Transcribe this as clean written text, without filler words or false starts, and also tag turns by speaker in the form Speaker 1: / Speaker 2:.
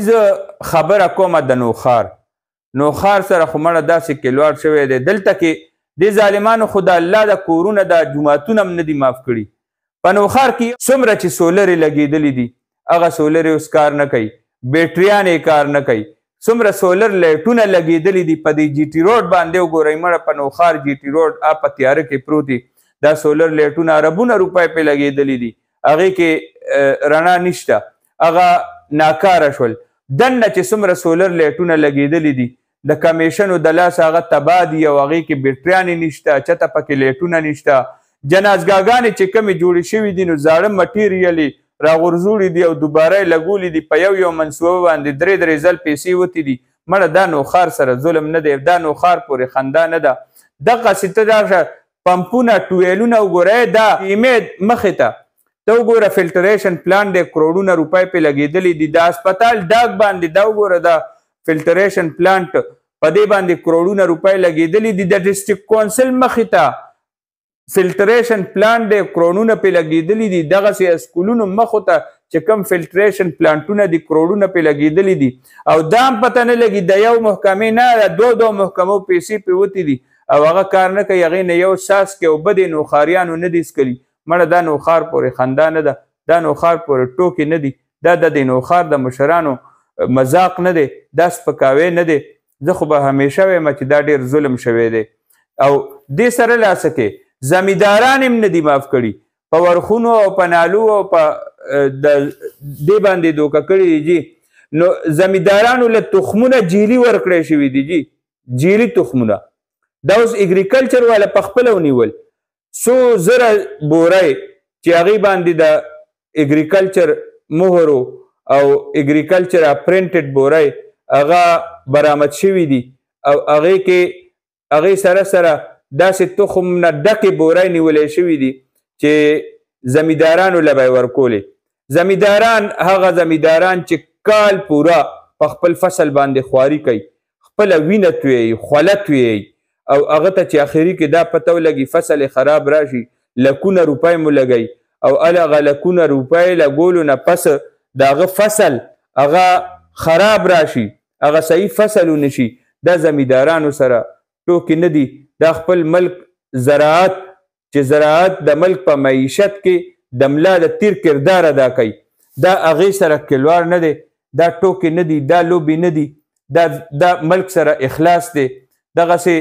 Speaker 1: زه خبره کومه د نوخار سره خو مړه داسې کلواړ شوی دی دلته کې دې ظالمانو خو د الله د کورونه د جوماتونه هم نه دي معاف کړي په نوخار کې څومره چې سولرې لګېدلي دي هغه سولرې اوس کار نه کوي بیټریانې کار نه کوي څومره سولر لایټونه لګېدلي دي په دې جي ټي روډ باندې وګورئ مړه په نوخار جي ټي روډ په تیاره کې پروت دي دا سولر لایټونه اربونه روپۍ پې لګېدلي دي هغې کې رڼا نشته هغه ناکاره شول دننه چې څومره سولر لایټونه لګېدلي دي د کمیشنو د لاسه هغه تباه دي او هغې کې بیټریانې نشته چته پکې لایټونه نشته جنازګاګانې چې کمې جوړې شوي دي نو زاړه مټیریلې راغورځوړي دي او دوباره یې لګولي دي په یو منصوبه باندې درې ځل پیسې وتې دي مړه دا نوخار سره ظلم نه دی دا نوخار پورې خندا نه ده دغسې ته راشه پمپونه ټویلونه وګورئ دا امید مخې ته ته وګوره فلټریشن پلان دی کروڑونه روپۍ پې لګېدلي دي د هسپتال ډاک باندې دا وګوره دا فلټریشن پلانټ په دې باندې کروڑونه روپۍ لګېدلي دي د ډسټرکټ کونسل مخې ته فلټریشن پلانټ دی کروڑونه پې لګېدلي دي دغسې اسکولونو مخو ته چې کوم فلټریشن پلانټونه دي کروڑونه پې لګېدلي دي او دا هم پته نه لګي د یو محکمې نه د دوه محکمو پیسې پې وتې دي او هغه کار نه کوي هغې نه یو څاڅکې اوبه د نوخاریانو نه دي څکلي مړه دا نوخار پورې خندا نه ده دا نوخار پورې ټوکې نه دي دا د نوخار د مشرانو مذاق نه دی دا سپکاوی نه دی زه خو به همیشه وایم چې دا ډېر ظلم شوی دی او دې سره لاسه کې زمینداران هم نه دي معاف کړي په ورخونو او په نالو او په دې باندې دوکه کړي دي جي نو زمیندارانو له تخمونه جیلي ورکړی شوي دي جي جیلي تخمونه دا اوس اګریکلچر والا په خپله ونیول څو زره بورۍ چې هغې باندې د اګریکلچر مهر او اګریکلچر پرنټډ بورۍ هغه برآمد شوي دي او هغې سره سره داسې تخم نه ډکې بورۍ نیولی شوي دي چې زمیندارانو له به یې ورکولې زمینداران هغه زمینداران چې کال پوره په خپل فصل باندې خواري کوي خپله وینه تویوي خوله تویوي او هغه ته چې اخري کې دا پته ولګي فصل خراب راشي لکونه روپۍ مو لګوي او هغه لکونه روپۍ لګولو نه پس د هغه فصل هغه خراب راشي هغه صحیح فصل ونه شي دا زمیندارانو سره ټوکې نه دي دا خپل ملک زراعت چې زراعت د ملک په معیشت کې د ملا د تیر کردار ادا کوي دا هغې سره کلواړ نه دی دا ټوکې نه دي دا لوبې نه دي دا ملک سره اخلاص دی دغسې